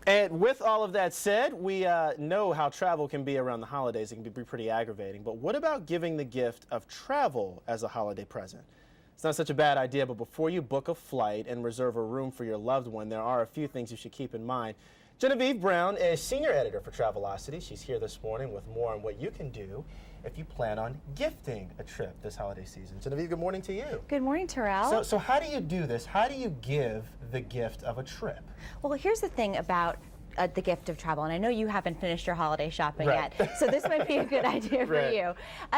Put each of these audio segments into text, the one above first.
And with all of that said, we know how travel can be around the holidays. It can be pretty aggravating. But what about giving the gift of travel as a holiday present? It's not such a bad idea, but before you book a flight and reserve a room for your loved one, there are a few things you should keep in mind. Genevieve Brown is senior editor for Travelocity. She's here this morning with more on what you can do if you plan on gifting a trip this holiday season. Genevieve, good morning to you. Good morning, Terrell. So how do you do this? How do you give the gift of a trip? Well, here's the thing about the gift of travel, and I know you haven't finished your holiday shopping yet, so this might be a good idea for you.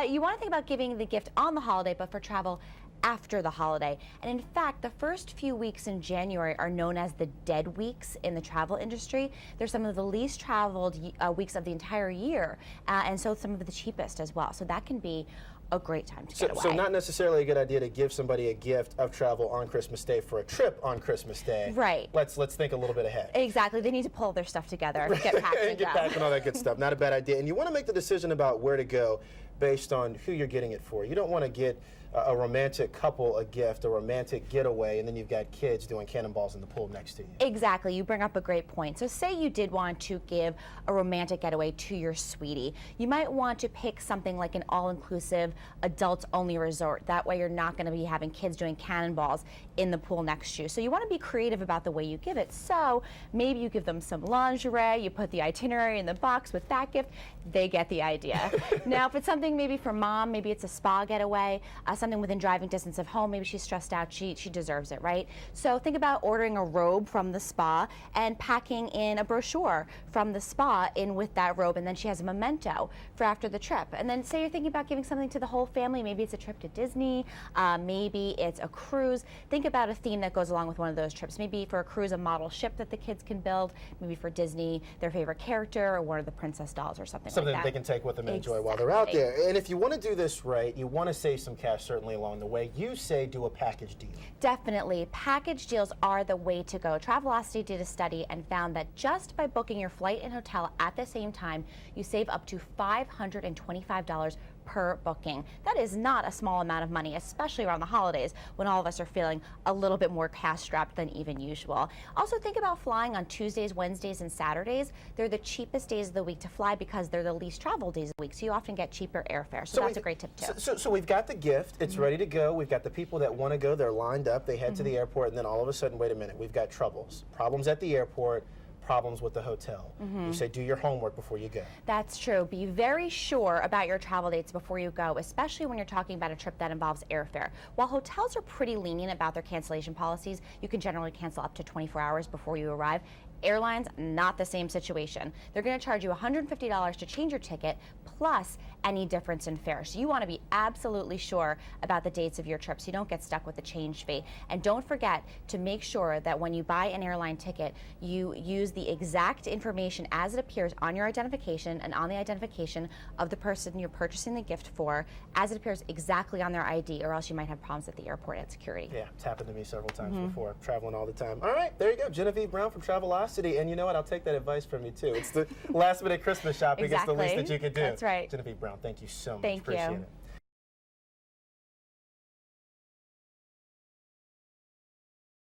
You want to think about giving the gift on the holiday, but for travel after the holiday. And in fact, the first few weeks in January are known as the dead weeks in the travel industry. They're some of the least traveled weeks of the entire year, and so some of the cheapest as well. So that can be a great time to get away. So not necessarily a good idea to give somebody a gift of travel on Christmas Day for a trip on Christmas Day. Right. Let's think a little bit ahead. Exactly. They need to pull their stuff together, get packed and get packed and all that good stuff. Not a bad idea. And you want to make the decision about where to go based on who you're getting it for. You don't want to get a romantic couple a gift, a romantic getaway, and then you've got kids doing cannonballs in the pool next to you. Exactly. You bring up a great point. So say you did want to give a romantic getaway to your sweetie. You might want to pick something like an all-inclusive, adults-only resort. That way you're not going to be having kids doing cannonballs in the pool next to you. So you want to be creative about the way you give it. So maybe you give them some lingerie, you put the itinerary in the box with that gift. They get the idea. Now, if it's something maybe for mom, maybe it's a spa getaway, something within driving distance of home, maybe she's stressed out, she deserves it, right? So think about ordering a robe from the spa and packing in a brochure from the spa in with that robe, and then she has a memento for after the trip. And then say you're thinking about giving something to the whole family, maybe it's a trip to Disney, maybe it's a cruise. Think about a theme that goes along with one of those trips. Maybe for a cruise, a model ship that the kids can build, maybe for Disney, their favorite character or one of the princess dolls or something like that. Something they can take with them and enjoy while they're out there. And if you want to do this right, you want to save some cash certainly along the way. You say do a package deal. Definitely. Package deals are the way to go. Travelocity did a study and found that just by booking your flight and hotel at the same time, you save up to $525 per booking. That is not a small amount of money, especially around the holidays when all of us are feeling a little bit more cash strapped than even usual. Also think about flying on Tuesdays, Wednesdays, and Saturdays. They're the cheapest days of the week to fly because they're the least traveled days of the week, so you often get cheaper airfare. So that's a great tip too. So we've got the gift, it's ready to go. We've got the people that want to go, they're lined up, they head to the airport, and then all of a sudden, wait a minute, we've got problems at the airport, problems with the hotel. You say do your homework before you go. That's true. Be very sure about your travel dates before you go, especially when you're talking about a trip that involves airfare. While hotels are pretty lenient about their cancellation policies, you can generally cancel up to 24 hours before you arrive. Airlines, not the same situation. They're going to charge you $150 to change your ticket plus any difference in fare. So you want to be absolutely sure about the dates of your trip so you don't get stuck with the change fee. And don't forget to make sure that when you buy an airline ticket, you use the exact information as it appears on your identification and on the identification of the person you're purchasing the gift for as it appears exactly on their ID, or else you might have problems at the airport at security. Yeah, it's happened to me several times before, traveling all the time. All right, there you go, Genevieve Brown from Travelocity. And you know what? I'll take that advice from you too. It's the last minute Christmas shopping. Exactly. It's the least that you can do. That's right. Genevieve Brown, thank you so much. Thank Appreciate you. it.